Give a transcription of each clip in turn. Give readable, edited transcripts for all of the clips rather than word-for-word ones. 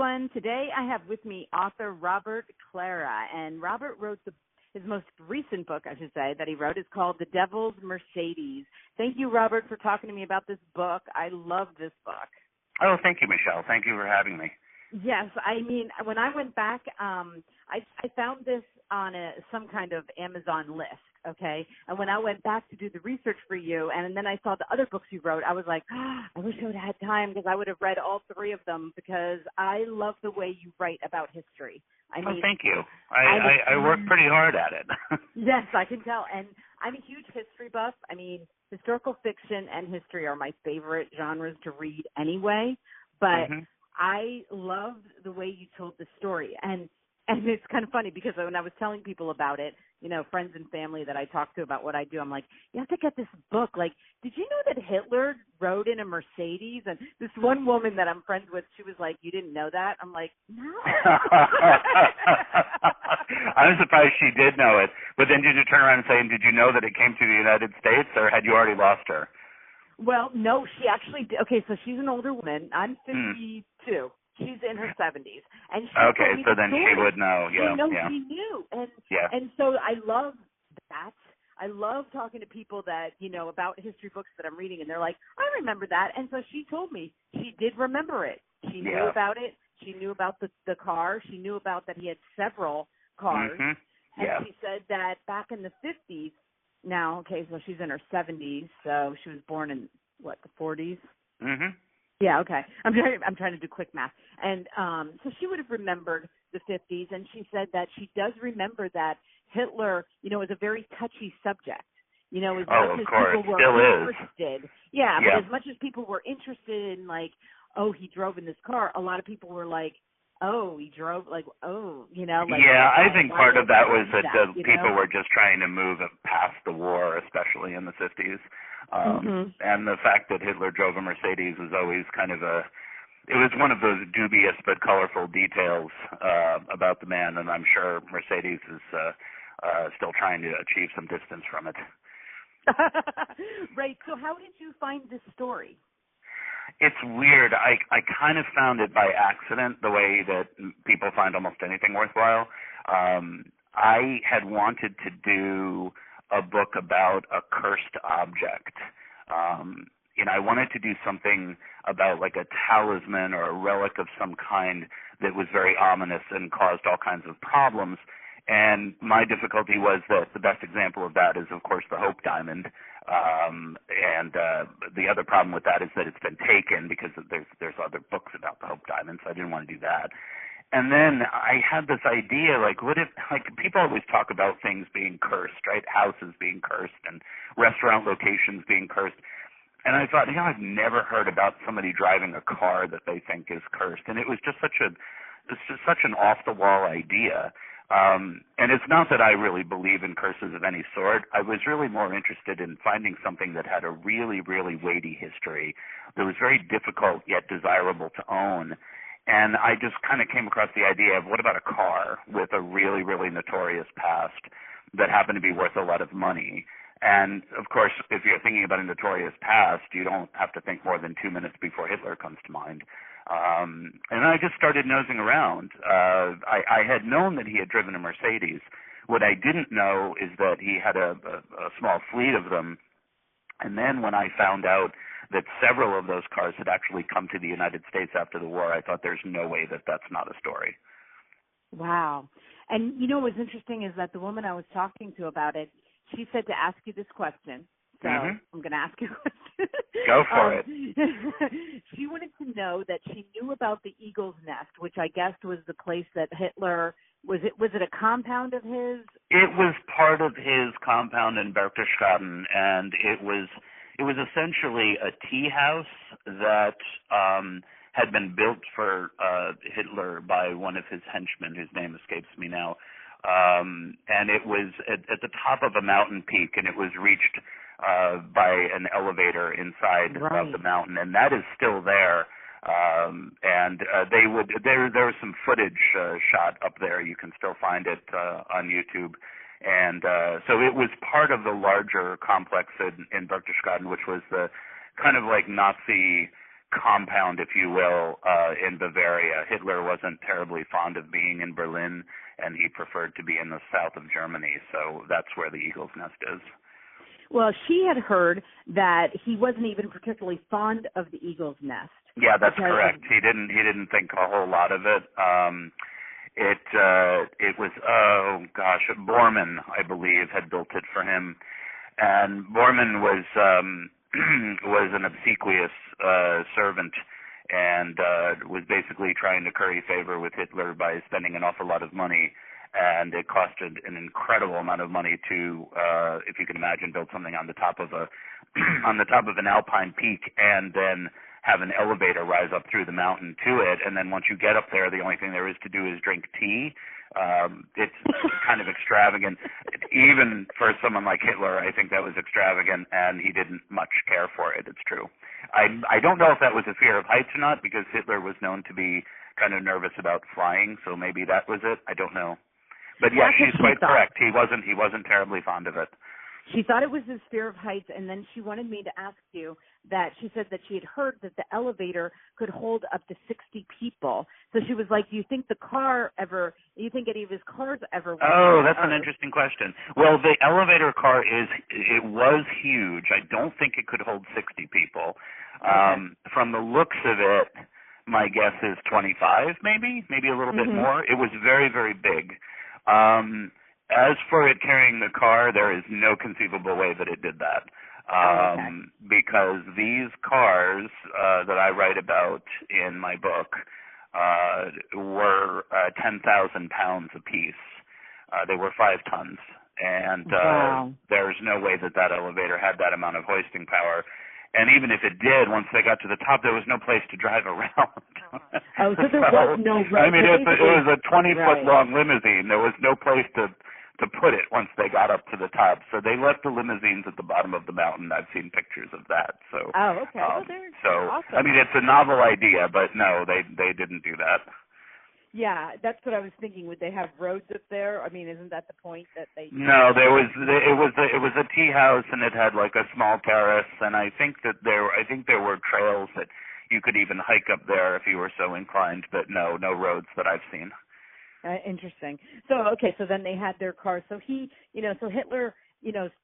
everyone. Today I have with me author Robert Klara, and Robert wrote his most recent book, I should say, that he wrote is called The Devil's Mercedes. Thank you, Robert, for talking to me about this book. I love this book. Oh, thank you, Michelle. Thank you for having me. Yes, I mean, when I went back, I found this on some kind of Amazon list, okay? And when I went back to do the research for you, and then I saw the other books you wrote, I was like, I wish I would have had time because I would have read all three of them because I love the way you write about history. I mean, thank you. I work pretty hard at it. Yes, I can tell. And I'm a huge history buff. I mean, historical fiction and history are my favorite genres to read anyway, but I love the way you told the story. And it's kind of funny because when I was telling people about it, you know, friends and family that I talk to about what I do, I'm like, you have to get this book. Like, did you know that Hitler rode in a Mercedes? And this one woman that I'm friends with, she was like, you didn't know that? I'm like, no. I'm surprised she did know it. But then did you turn around and say, did you know that it came to the United States, or had you already lost her? Well, no, she actually did. Okay, so she's an older woman. I'm 52. She's in her 70s, and she okay, so then she would know. Yeah, she knew, and so I love that. I love talking to people that about history books that I'm reading, and they're like, I remember that, and so she told me she did remember it. She knew about it. She knew about the car. She knew about that he had several cars, and she said that back in the 50s. Now, okay, so she's in her 70s, so she was born in what, the 40s? Yeah, okay. I'm trying to do quick math. And so she would have remembered the 50s, and she said that she does remember that Hitler, was a very touchy subject. As much as people were interested. Yeah, but as much as people were interested in, like, oh, he drove in this car, a lot of people were like, oh, he drove, like, like... Yeah, I think part of that was that people were just trying to move past the war, especially in the 50s. And the fact that Hitler drove a Mercedes was always kind of it was one of those dubious but colorful details about the man, and I'm sure Mercedes is still trying to achieve some distance from it. Right, so how did you find this story? It's weird. I kind of found it by accident, the way that people find almost anything worthwhile. I had wanted to do a book about a cursed object. I wanted to do something about like a talisman or a relic of some kind that was very ominous and caused all kinds of problems. And my difficulty was that the best example of that is, of course, the Hope Diamond. And the other problem with that is that it's been taken because there's other books about the Hope Diamond, so I didn't want to do that. And then I had this idea, like, what if, like, people always talk about things being cursed, right? Houses being cursed and restaurant locations being cursed. And I thought, I've never heard about somebody driving a car that they think is cursed. And it was just such an off-the-wall idea. And it's not that I really believe in curses of any sort. I was really more interested in finding something that had a really, really weighty history that was very difficult yet desirable to own. And I just kind of came across the idea of, what about a car with a really, really notorious past that happened to be worth a lot of money? And, of course, if you're thinking about a notorious past, you don't have to think more than 2 minutes before Hitler comes to mind. And I just started nosing around. I had known that he had driven a Mercedes. What I didn't know is that he had a small fleet of them. And then when I found out that several of those cars had actually come to the United States after the war, I thought there's no way that that's not a story. Wow. And, what's interesting is that the woman I was talking to about it, she said to ask you this question. So I'm going to ask you a question. Go for it. She wanted to know that she knew about the Eagle's Nest, which I guess was the place that Hitler, was it a compound of his? It was part of his compound in Berchtesgaden, and it was essentially a tea house that had been built for Hitler by one of his henchmen, whose name escapes me now. And it was at the top of a mountain peak, and it was reached by an elevator inside of the mountain, and that is still there. And there was some footage shot up there. You can still find it on YouTube. And so it was part of the larger complex in Berchtesgaden, which was the kind of like Nazi compound, if you will, in Bavaria. Hitler wasn't terribly fond of being in Berlin, and he preferred to be in the south of Germany, so that's where the Eagle's Nest is. Well, she had heard that he wasn't even particularly fond of the Eagle's Nest. Yeah, that's correct. He didn't think a whole lot of it. It was, Bormann, I believe, had built it for him, and Bormann was an obsequious servant, and was basically trying to curry favor with Hitler by spending an awful lot of money, and it costed an incredible amount of money to, if you can imagine, build something on the top of an alpine peak, and then have an elevator rise up through the mountain to it, and then once you get up there, the only thing there is to do is drink tea. It's kind of extravagant. Even for someone like Hitler, I think that was extravagant, and he didn't much care for it, it's true. I don't know if that was a fear of heights or not, because Hitler was known to be kind of nervous about flying, so maybe that was it. I don't know. But yeah, she's quite correct. He wasn't terribly fond of it. She thought it was his fear of heights, and then she wanted me to ask you that she said that she had heard that the elevator could hold up to 60 people. So she was like, do you think any of his cars ever went? Oh, that's an interesting question. Well, the elevator car was huge. I don't think it could hold 60 people. Okay. From the looks of it, my guess is 25, maybe a little bit more. It was very, very big. As for it carrying the car, there is no conceivable way that it did that. Because these cars that I write about in my book were 10,000 pounds apiece. They were 5 tons. And there's no way that elevator had that amount of hoisting power. And even if it did, once they got to the top, there was no place to drive around. So there was no road. I mean, it was a 20-foot-long limousine. There was no place to put it once they got up to the top. So they left the limousines at the bottom of the mountain. I've seen pictures of that. So, okay. They're awesome. I mean, it's a novel idea, but no, they didn't do that. Yeah, that's what I was thinking. Would they have roads up there? I mean, isn't that the point that they? No, it was a tea house, and it had like a small terrace, and I think there were trails that you could even hike up there if you were so inclined, but no roads that I've seen. Interesting. So then they had their cars. So Hitler,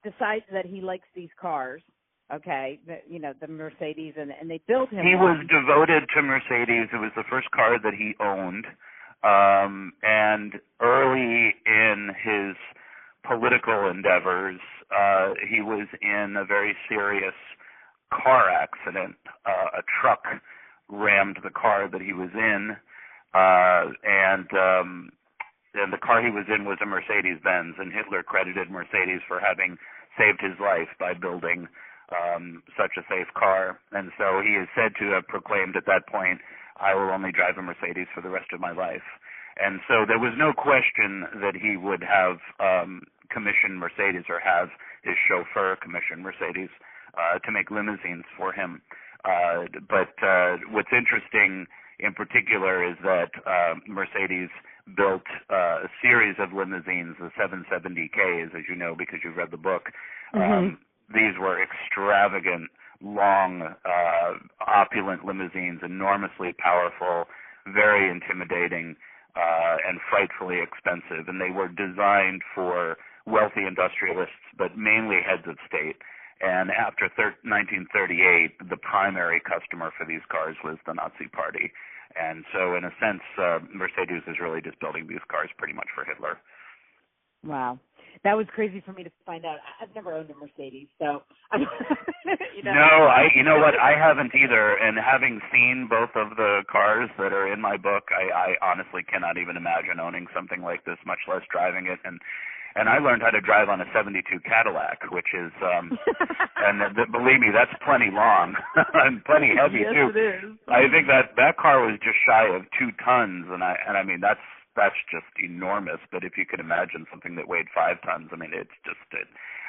decides that he likes these cars. Okay, the Mercedes, and they built him. He was devoted to Mercedes. It was the first car that he owned. And early in his political endeavors, he was in a very serious car accident. A truck rammed the car that he was in, and the car he was in was a Mercedes-Benz, and Hitler credited Mercedes for having saved his life by building such a safe car. And so he is said to have proclaimed at that point, I will only drive a Mercedes for the rest of my life. And so there was no question that he would have commissioned Mercedes, or have his chauffeur commission Mercedes to make limousines for him. But what's interesting in particular is that Mercedes built a series of limousines, the 770Ks, as you know because you've read the book. These were extravagant, long, opulent limousines, enormously powerful, very intimidating, and frightfully expensive. And they were designed for wealthy industrialists, but mainly heads of state. And after 1938, the primary customer for these cars was the Nazi Party. And so, in a sense, Mercedes is really just building these cars pretty much for Hitler. Wow. That was crazy for me to find out. I've never owned a Mercedes, so No, you know what? I haven't either. And having seen both of the cars that are in my book, I honestly cannot even imagine owning something like this, much less driving it. And I learned how to drive on a 72 Cadillac, which is, believe me, that's plenty long and plenty heavy too. Yes, it is. I think that car was just shy of 2 tons, and I mean that's just enormous. But if you can imagine something that weighed 5 tons, I mean it's just.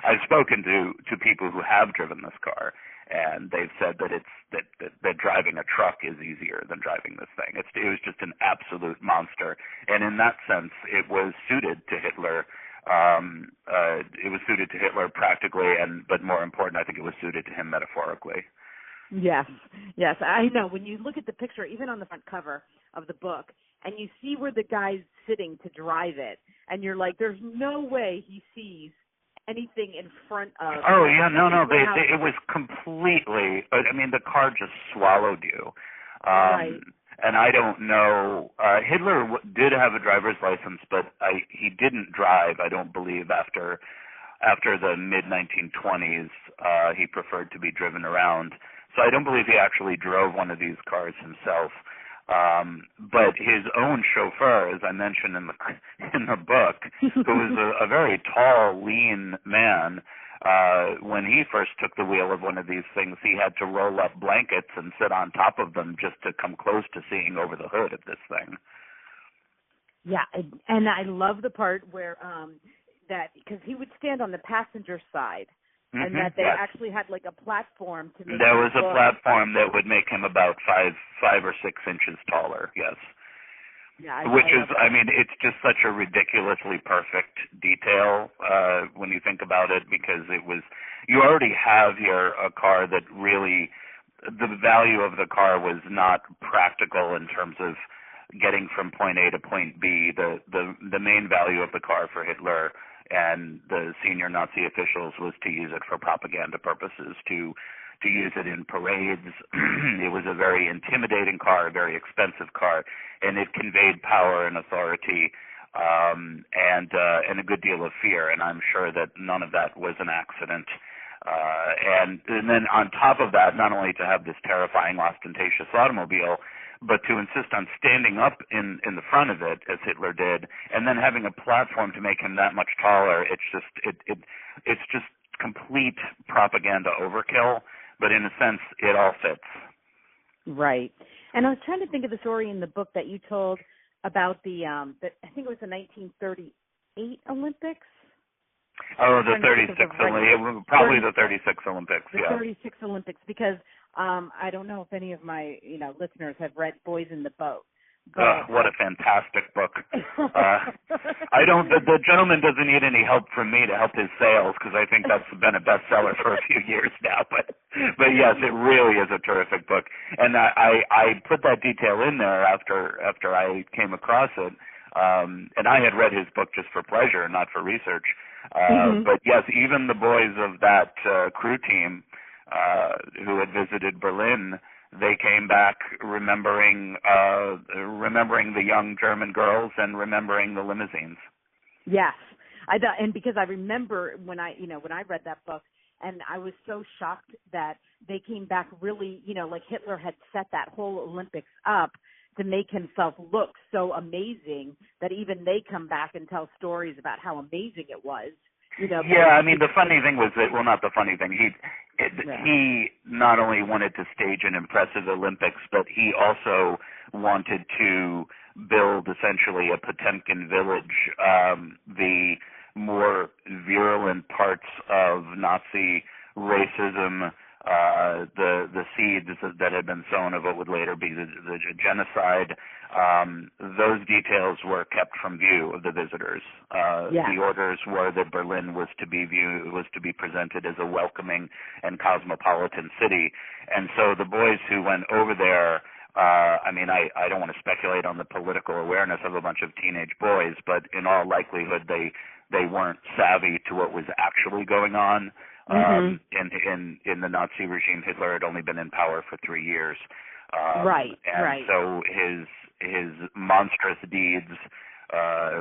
I've spoken to people who have driven this car, and they've said that that driving a truck is easier than driving this thing. It was just an absolute monster, and in that sense, it was suited to Hitler. It was suited to Hitler practically, but more important, I think it was suited to him metaphorically. Yes, yes, I know. When you look at the picture, even on the front cover of the book, and you see where the guy's sitting to drive it, and you're like, there's no way he sees anything in front of. Oh yeah, no, it was completely. I mean, the car just swallowed you. Right. And I don't know. Hitler did have a driver's license, but he didn't drive. I don't believe after the mid 1920s. He preferred to be driven around. So I don't believe he actually drove one of these cars himself. But his own chauffeur, as I mentioned in the book, who was a very tall, lean man, when he first took the wheel of one of these things, he had to roll up blankets and sit on top of them just to come close to seeing over the hood of this thing. Yeah, and I love the part where that, because he would stand on the passenger side. And that they actually had like a platform to make. There was a platform that would make him about 5 or 6 inches taller. Yes. Yeah. Which is, I mean, it's just such a ridiculously perfect detail when you think about it, because you already have here a car that really, the value of the car was not practical in terms of getting from point A to point B. The main value of the car for Hitler and the senior Nazi officials was to use it for propaganda purposes, to use it in parades. It was a very intimidating car, a very expensive car, and it conveyed power and authority and a good deal of fear, and I'm sure that none of that was an accident. And then on top of that, not only to have this terrifying, ostentatious automobile, but to insist on standing up in the front of it, as Hitler did, and then having a platform to make him that much taller, it's just complete propaganda overkill, but in a sense, it all fits. Right. And I was trying to think of the story in the book that you told about I think it was the 1938 Olympics. Oh, the 36 Olympics, probably the 36 Olympics, yeah. The 36 Olympics, because I don't know if any of my listeners have read Boys in the Boat. What a fantastic book. The gentleman doesn't need any help from me to help his sales, because I think that's been a bestseller for a few years now. But yes, it really is a terrific book. And I put that detail in there after I came across it. And I had read his book just for pleasure, not for research. But yes, even the boys of that crew team who had visited Berlin, they came back remembering the young German girls and remembering the limousines. Yes, and because I remember when I read that book, and I was so shocked that they came back really, like Hitler had set that whole Olympics up to make himself look so amazing that even they come back and tell stories about how amazing it was. Yeah, I mean, the funny thing was that, well, not the funny thing, he not only wanted to stage an impressive Olympics, but he also wanted to build essentially a Potemkin village, the more virulent parts of Nazi racism, the seeds that had been sown of what would later be the genocide. Those details were kept from view of the visitors. The orders were that Berlin was to be presented as a welcoming and cosmopolitan city. And so the boys who went over there, I mean, I don't want to speculate on the political awareness of a bunch of teenage boys, but in all likelihood they weren't savvy to what was actually going on. In the Nazi regime. Hitler had only been in power for 3 years. So his monstrous deeds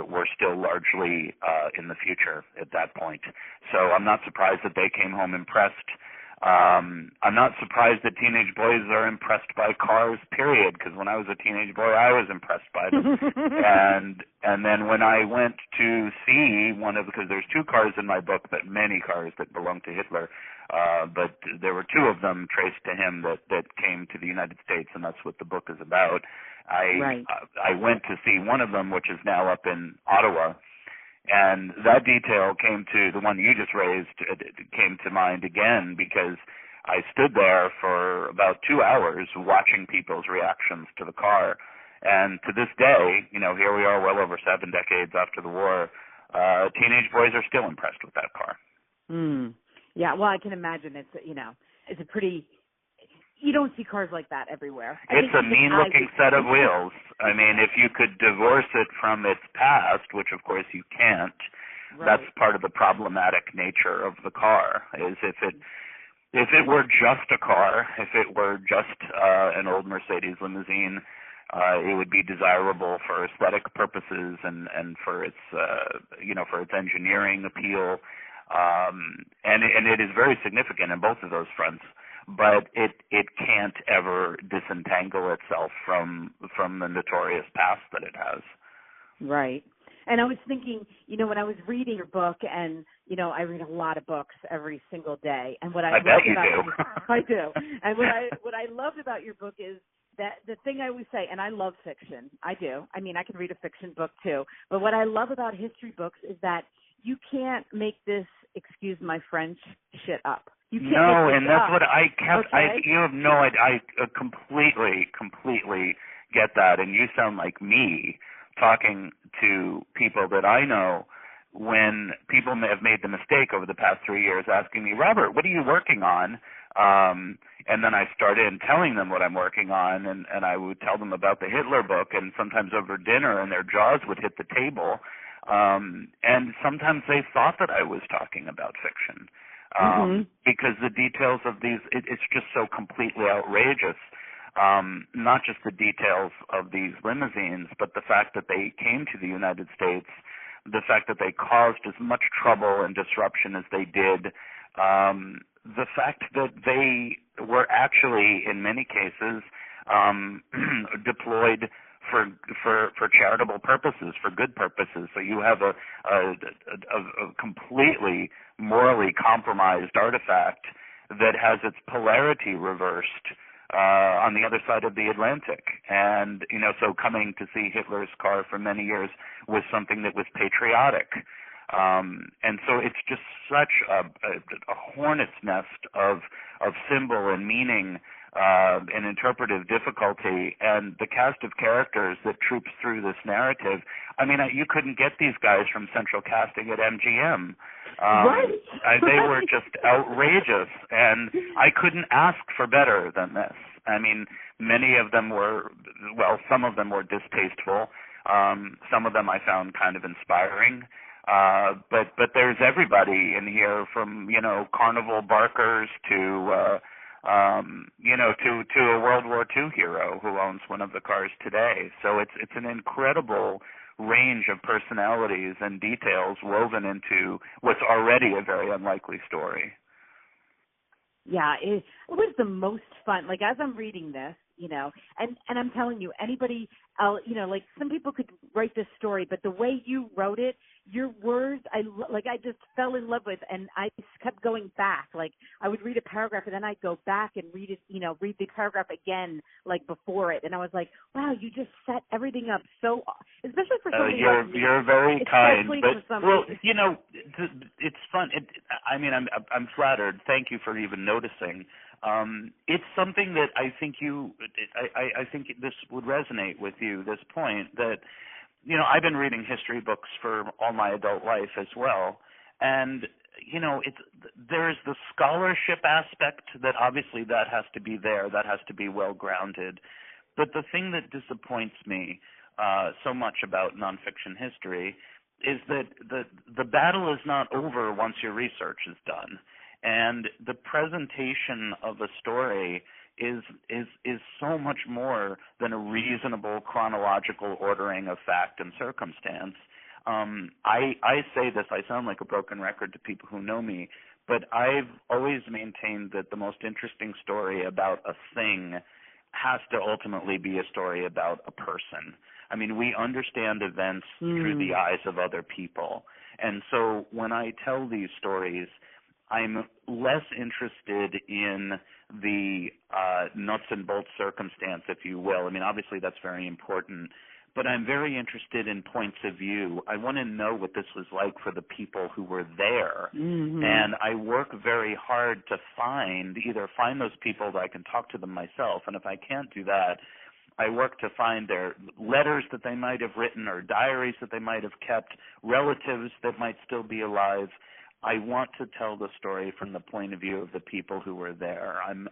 were still largely in the future at that point. So I'm not surprised that they came home impressed. I'm not surprised that teenage boys are impressed by cars, period, because when I was a teenage boy, I was impressed by them. and then when I went to see because there's 2 cars in my book, but many cars that belong to Hitler, but there were 2 of them traced to him that came to the United States, and that's what the book is about. I went to see one of them, which is now up in Ottawa, and that detail came to the one you just raised, came to mind again, because I stood there for about 2 hours watching people's reactions to the car. And to this day, here we are well over 7 decades after the war, teenage boys are still impressed with that car. Yeah, well, I can imagine it's a pretty, you don't see cars like that everywhere. It's a mean-looking set of wheels. I mean, if you could divorce it from its past, which of course you can't, right. That's part of the problematic nature of the car. Is if it were just a car, if it were just an old Mercedes limousine, it would be desirable for aesthetic purposes and for its for its engineering appeal, and it is very significant in both of those fronts. But it can't ever disentangle itself from the notorious past that it has. Right. And I was thinking, when I was reading your book, and I read a lot of books every single day, and what I bet you do. I do. And what I loved about your book is that the thing I always say, and I love fiction. I do. I mean, I can read a fiction book too. But what I love about history books is that you can't make this, excuse my French, shit up. No, and that's what I kept. Okay. You have no idea. I completely get that. And you sound like me talking to people that I know when people may have made the mistake over the past 3 years asking me, Robert, what are you working on? And then I started telling them what I'm working on, and I would tell them about the Hitler book, and sometimes over dinner, and their jaws would hit the table. And sometimes they thought that I was talking about fiction. Because the details of these, it's just so completely outrageous. Not just the details of these limousines, but the fact that they came to the United States, the fact that they caused as much trouble and disruption as they did, the fact that they were actually, in many cases, deployed for charitable purposes, for good purposes. So you have a completely morally compromised artifact that has its polarity reversed on the other side of the Atlantic. And, so coming to see Hitler's car for many years was something that was patriotic. And so it's just such a hornet's nest of symbol and meaning and interpretive difficulty, and the cast of characters that troops through this narrative. I mean, you couldn't get these guys from central casting at MGM. Right. They were just outrageous, and I couldn't ask for better than this. I mean, some of them were distasteful. Some of them I found kind of inspiring. But there's everybody in here from, carnival barkers to a World War II hero who owns one of the cars today. So it's an incredible range of personalities and details woven into what's already a very unlikely story. Yeah, it was the most fun. Like, as I'm reading this, and I'm telling you, anybody else, like, some people could write this story, but the way you wrote it, your words, I just fell in love with, and I kept going back. Like, I would read a paragraph, and then I'd go back and read it, read the paragraph again, like, before it. And I was like, wow, you just set everything up so, especially for somebody like me. You're very kind. But, well, it's fun. I'm flattered. Thank you for even noticing. It's something that I think I think this would resonate with you, this point, that, I've been reading history books for all my adult life as well. And, there's the scholarship aspect that obviously that has to be there, that has to be well grounded. But the thing that disappoints me so much about nonfiction history is that the battle is not over once your research is done. And the presentation of a story is so much more than a reasonable chronological ordering of fact and circumstance. I say this, I sound like a broken record to people who know me, but I've always maintained that the most interesting story about a thing has to ultimately be a story about a person. I mean, we understand events through the eyes of other people. And so when I tell these stories, I'm less interested in the nuts and bolts circumstance, if you will. I mean, obviously that's very important, but I'm very interested in points of view. I want to know what this was like for the people who were there. And I work very hard to find those people that I can talk to them myself, and if I can't do that, I work to find their letters that they might have written or diaries that they might have kept, relatives that might still be alive. I want to tell the story from the point of view of the people who were there. I'm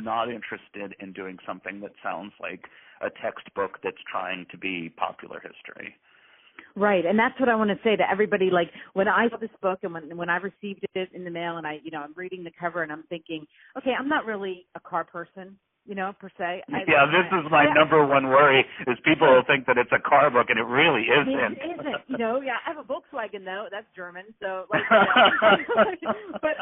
not interested in doing something that sounds like a textbook that's trying to be popular history. Right, and that's what I want to say to everybody. Like, when I saw this book and when I received it in the mail, and I'm reading the cover and I'm thinking, okay, I'm not really a car person, per se. This is my number one worry, is people will think that it's a car book, and it really isn't. It isn't, I have a Volkswagen, though. That's German, so, but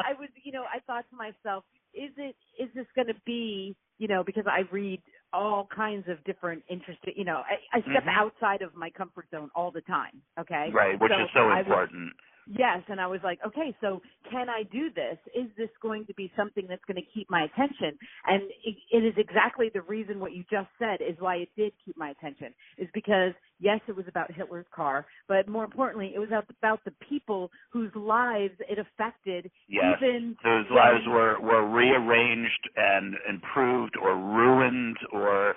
I was, I thought to myself, is this going to be, because I read all kinds of different interesting, I step outside of my comfort zone all the time, okay? Right, which is so important. Yes, and I was like, okay, so can I do this? Is this going to be something that's going to keep my attention? And it is exactly the reason what you just said is why it did keep my attention, is because, yes, it was about Hitler's car, but more importantly, it was about the people whose lives it affected. Yes, even whose lives were rearranged and improved or ruined or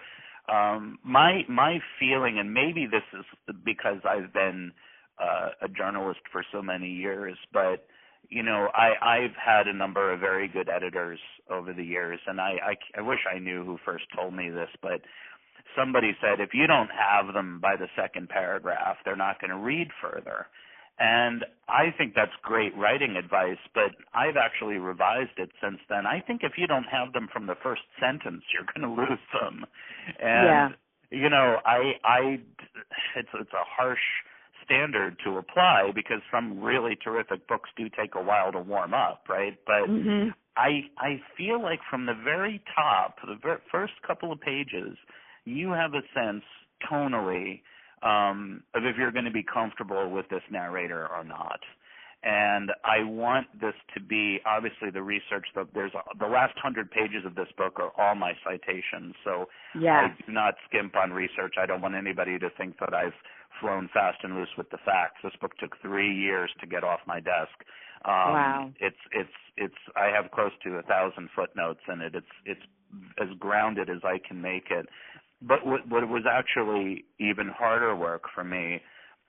my feeling, and maybe this is because I've been a journalist for so many years, but I've had a number of very good editors over the years, and I wish I knew who first told me this, but somebody said if you don't have them by the second paragraph, they're not going to read further. And I think that's great writing advice, but I've actually revised it since then. I think if you don't have them from the first sentence, you're going to lose them. And it's a harsh standard to apply because some really terrific books do take a while to warm up, right? But I feel like from the very top, the first couple of pages, you have a sense tonally of if you're going to be comfortable with this narrator or not. And I want this to be, obviously the research, the last 100 pages of this book are all my citations, so I do not skimp on research. I don't want anybody to think that I've flown fast and loose with the facts. This book took 3 years to get off my desk. Wow. It's I have close to 1,000 footnotes in it. It's as grounded as I can make it. But what was actually even harder work for me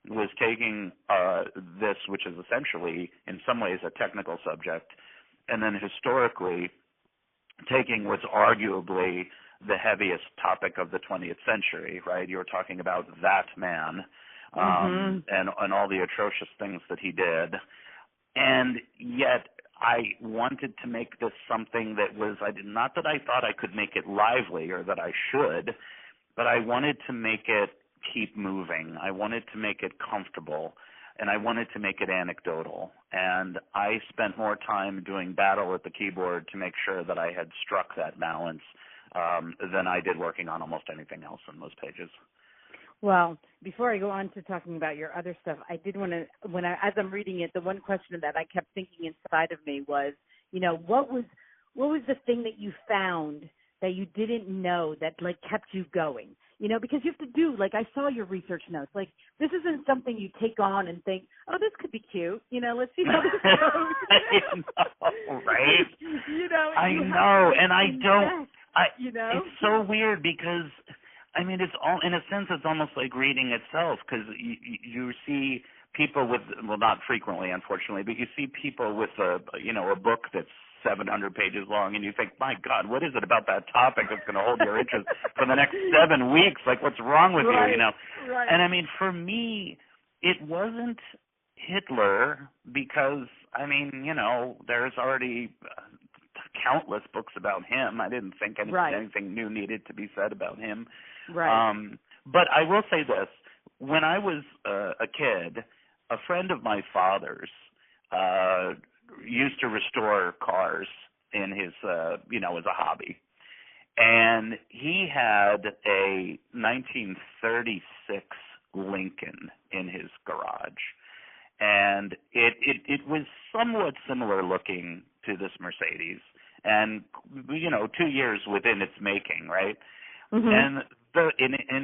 was taking this, which is essentially in some ways a technical subject, and then historically taking what's arguably the heaviest topic of the 20th century, right? You were talking about that man and all the atrocious things that he did. And yet I wanted to make this something that was, not that I thought I could make it lively or that I should, but I wanted to make it keep moving. I wanted to make it comfortable, and I wanted to make it anecdotal. And I spent more time doing battle at the keyboard to make sure that I had struck that balance than I did working on almost anything else in those pages. Well, before I go on to talking about your other stuff, I did want to, as I'm reading it, the one question that I kept thinking inside of me was, what was the thing that you found that you didn't know that kept you going? Because you have to do, I saw your research notes. This isn't something you take on and think, oh, this could be cute. Let's see how this goes. I know, right? I know, and I don't. It's so weird because, it's all, in a sense, it's almost like reading itself, because you see people with, well, not frequently, unfortunately, but you see people with a book that's 700 pages long, and you think, my God, what is it about that topic that's going to hold your interest for the next 7 weeks? What's wrong with you? Right. And for me, it wasn't Hitler because, there's already countless books about him. I didn't think anything new needed to be said about him. Right. But I will say this. When I was a kid, a friend of my father's used to restore cars in his, as a hobby. And he had a 1936 Lincoln in his garage. And it was somewhat similar looking to this Mercedes. And, 2 years within its making, right? Mm-hmm. And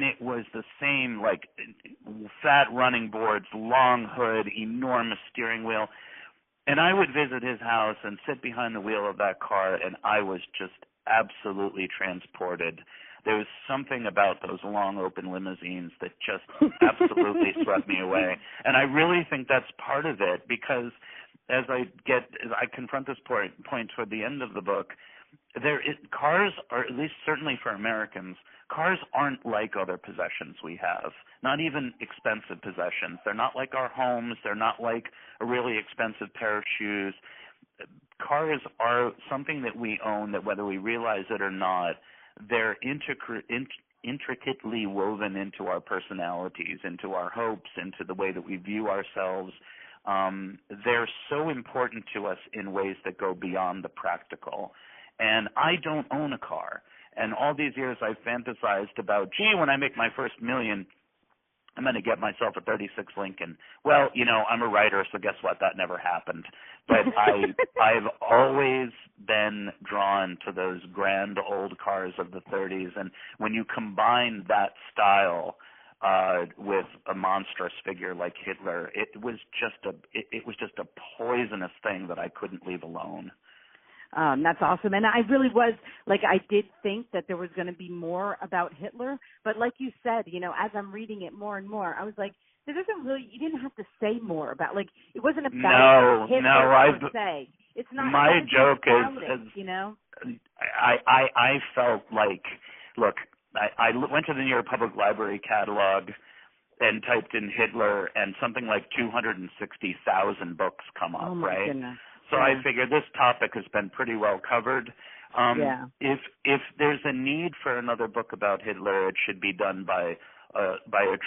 it was the same, fat running boards, long hood, enormous steering wheel. And I would visit his house and sit behind the wheel of that car, and I was just absolutely transported. There was something about those long open limousines that just absolutely swept me away. And I really think that's part of it, because as I confront this point toward the end of the book, cars are, at least certainly for Americans, cars aren't like other possessions we have, not even expensive possessions. They're not like our homes. They're not like a really expensive pair of shoes. Cars are something that we own that, whether we realize it or not, they're intricately woven into our personalities, into our hopes, into the way that we view ourselves. They're so important to us in ways that go beyond the practical. And I don't own a car. And all these years I've fantasized about, gee, when I make my first million, I'm going to get myself a 36 Lincoln. Well, I'm a writer, so guess what? That never happened. But I've always been drawn to those grand old cars of the 30s. And when you combine that style with a monstrous figure like Hitler, it was just a poisonous thing that I couldn't leave alone. That's awesome. And I really was, I did think that there was going to be more about Hitler. But like you said, as I'm reading it more and more, I was like, you didn't have to say more about, it wasn't about Hitler per se. It's not. My joke is, I felt like, look, I went to the New York Public Library catalog and typed in Hitler, and something like 260,000 books come up, oh my right? Goodness. So I figured this topic has been pretty well covered. If there's a need for another book about Hitler, it should be done by a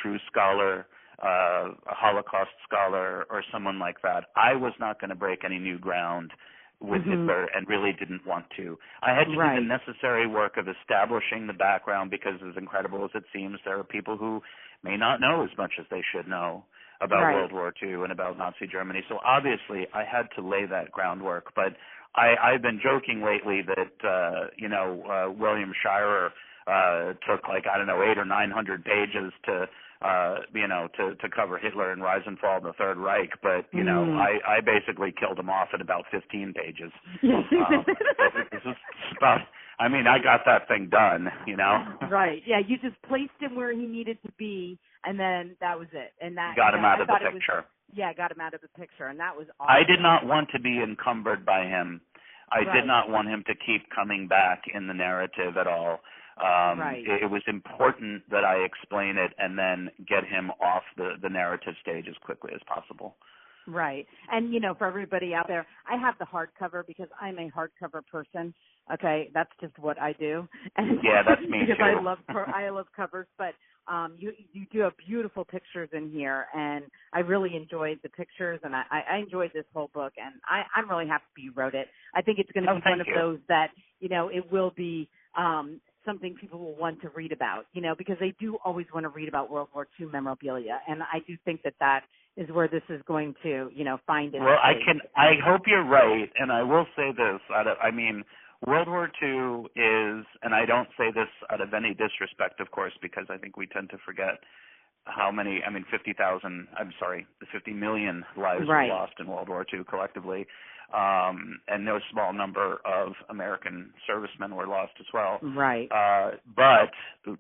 true scholar, a Holocaust scholar, or someone like that. I was not going to break any new ground with Hitler, and really didn't want to. I had to do the necessary work of establishing the background, because as incredible as it seems, there are people who may not know as much as they should know about World War II and about Nazi Germany. So obviously I had to lay that groundwork. But I've been joking lately that, William Shirer took 800 or 900 pages to cover Hitler and Rise and Fall of the Third Reich. But, I basically killed him off in about 15 pages. This is about, I got that thing done, Right. Yeah, you just placed him where he needed to be, and then that was it. And that got him out of the picture. Got him out of the picture, and that was awesome. I did not want to be encumbered by him. I did not want him to keep coming back in the narrative at all. It was important that I explain it and then get him off the narrative stage as quickly as possible. Right. And, for everybody out there, I have the hardcover because I'm a hardcover person. Okay, that's just what I do. And yeah, that's me because too. I love covers, but you do have beautiful pictures in here, and I really enjoyed the pictures, and I enjoyed this whole book, and I'm really happy you wrote it. I think it's going to be one of those that, it will be something people will want to read about, because they do always want to read about World War II memorabilia, and I do think that is where this is going to, find its place. I hope you're right, and I will say this, World War II is, and I don't say this out of any disrespect, of course, because I think we tend to forget how many, 50 million lives were lost in World War II collectively, and no small number of American servicemen were lost as well. Right. But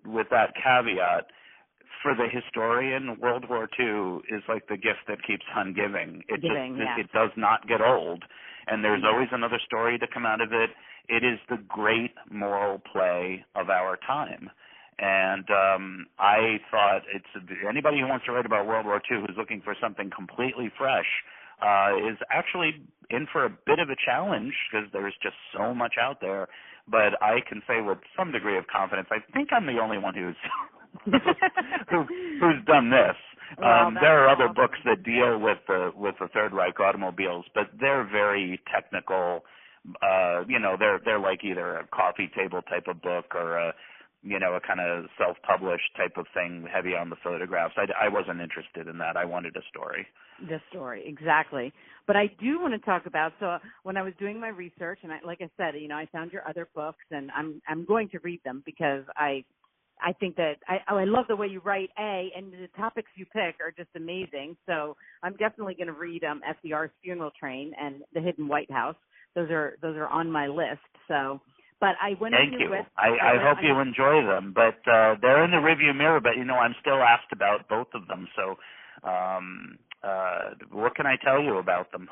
with that caveat, for the historian, World War II is like the gift that keeps on giving. It does not get old, and there's always another story to come out of it. It is the great moral play of our time. And I thought anybody who wants to write about World War II who's looking for something completely fresh is actually in for a bit of a challenge, because there's just so much out there. But I can say with some degree of confidence, I think I'm the only one who's who's done this. There are other books that deal with the Third Reich automobiles, but they're very technical. They're like either a coffee table type of book or a kind of self-published type of thing, heavy on the photographs. I wasn't interested in that. I wanted a story. The story, exactly. But I do want to talk about, so when I was doing my research, and like I said, I found your other books, and I'm going to read them because I think that I love the way you write, and the topics you pick are just amazing. So I'm definitely going to read FDR's Funeral Train and The Hidden White House. Those are on my list. So, but I went. Thank you. I hope you enjoy them. But they're in the review mirror. But I'm still asked about both of them. So, what can I tell you about them?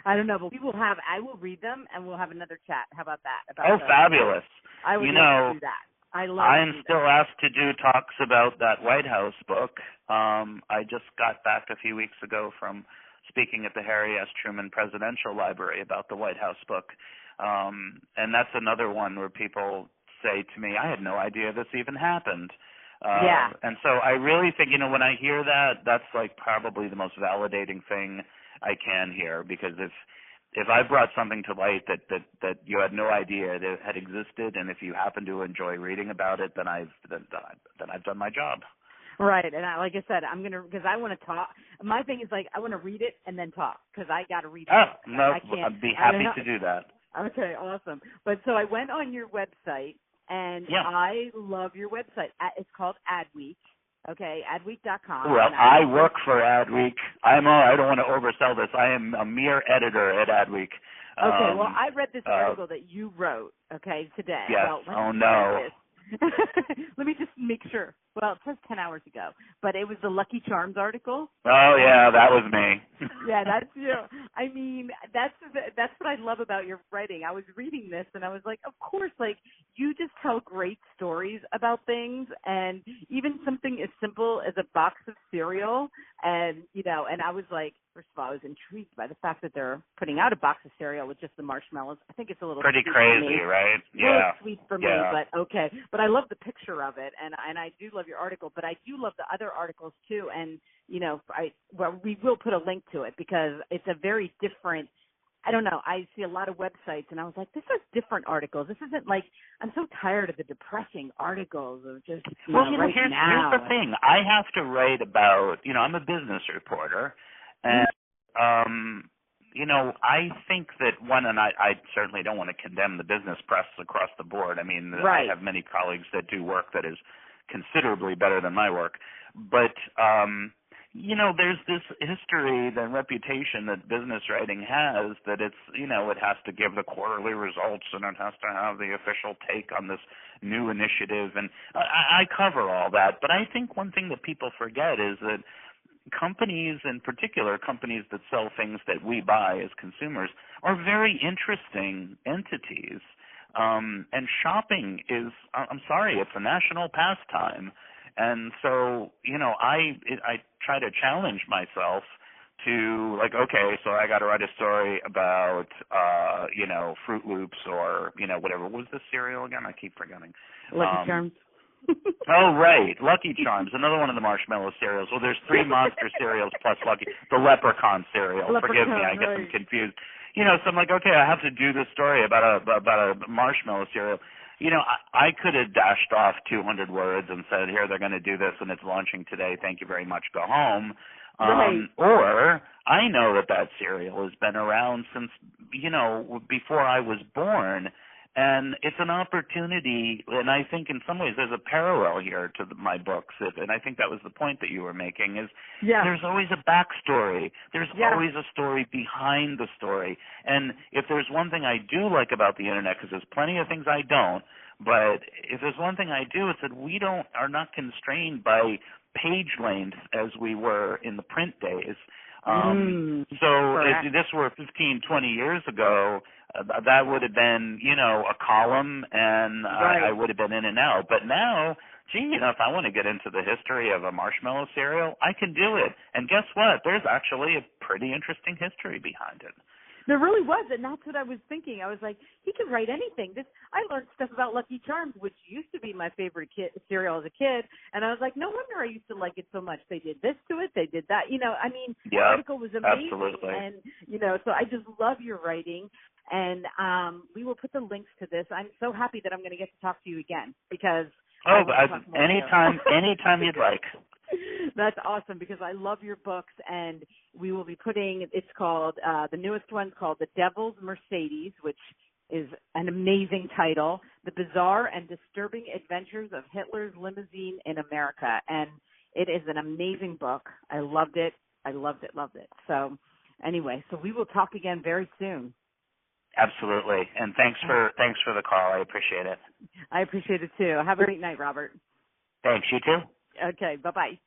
I don't know, but I will read them, and we'll have another chat. How about that? Fabulous. I would love to do that. I'm still asked to do talks about that White House book. I just got back a few weeks ago from speaking at the Harry S. Truman Presidential Library about the White House book. And that's another one where people say to me, I had no idea this even happened. And so I really think, when I hear that, that's like probably the most validating thing I can hear, because if I brought something to light that you had no idea that had existed, and if you happen to enjoy reading about it, then I've done my job. Right, and like I said, because I want to talk. My thing is I want to read it and then talk, because I got to read it. Oh, no, I'd be happy to do that. Okay, awesome. But so I went on your website, and I love your website. It's called Adweek. Okay, Adweek.com. Well, I work for Adweek. I don't want to oversell this. I am a mere editor at Adweek. Okay, well, I read this article that you wrote, today. Yes. Well, no. Let me just make sure. Well, it says 10 hours ago, but it was the Lucky Charms article. Oh, yeah, that was me. Yeah, that's you. I mean, that's what I love about your writing. I was reading this, and I was like, of course, you just tell great stories about things, and even something as simple as a box of cereal, and, and I was like, first of all, I was intrigued by the fact that they're putting out a box of cereal with just the marshmallows. I think it's a little pretty crazy, right? Yeah. Sweet for me, but okay. But I love the picture of it, and I do love your article, but I do love the other articles too. And we will put a link to it, because it's a very different. I don't know. I see a lot of websites, and I was like, this is different articles. This isn't I'm so tired of the depressing articles of just right now. Here's the thing. I have to write about. I'm a business reporter. And, I think that and I certainly don't want to condemn the business press across the board. I mean, right. I have many colleagues that do work that is considerably better than my work. But, there's this history, the reputation that business writing has, that it's, it has to give the quarterly results, and it has to have the official take on this new initiative. And I cover all that. But I think one thing that people forget is that companies, in particular companies that sell things that we buy as consumers, are very interesting entities. And shopping is, I'm sorry, it's a national pastime. And so, I try to challenge myself to okay, so I got to write a story about, Fruit Loops or, whatever. What was the cereal again? I keep forgetting. Lucky Charms. Oh, right. Lucky Charms, another one of the marshmallow cereals. Well, there's 3 monster cereals plus Lucky. The Leprechaun cereal. Forgive me, I get them confused. So I'm like, okay, I have to do this story about a marshmallow cereal. I could have dashed off 200 words and said, here, they're going to do this, and it's launching today. Thank you very much. Go home. Right. Or I know that cereal has been around since, before I was born. And it's an opportunity, and I think in some ways there's a parallel here to my books, and I think that was the point that you were making, is there's always a backstory. There's always a story behind the story. And if there's one thing I do like about the Internet, because there's plenty of things I don't, but if there's one thing I do, it's that we are not constrained by page length as we were in the print days. If this were 15, 20 years ago, that would have been, a column, and I would have been in and out. But now, if I want to get into the history of a marshmallow cereal, I can do it. And guess what? There's actually a pretty interesting history behind it. There really was, and that's what I was thinking. I was like, he can write anything. I learned stuff about Lucky Charms, which used to be my favorite cereal as a kid, and I was like, no wonder I used to like it so much. They did this to it, they did that. The article was amazing. Absolutely. And, so I just love your writing, and we will put the links to this. I'm so happy that I'm going to get to talk to you again, because anytime you'd like. That's awesome, because I love your books, and we will be putting, it's called, the newest one's called The Devil's Mercedes, which is an amazing title, The Bizarre and Disturbing Adventures of Hitler's Limousine in America. And it is an amazing book. I loved it. So anyway, we will talk again very soon. Absolutely. And thanks for the call. I appreciate it. I appreciate it too. Have a great night, Robert. Thanks. You too. Okay. Bye-bye.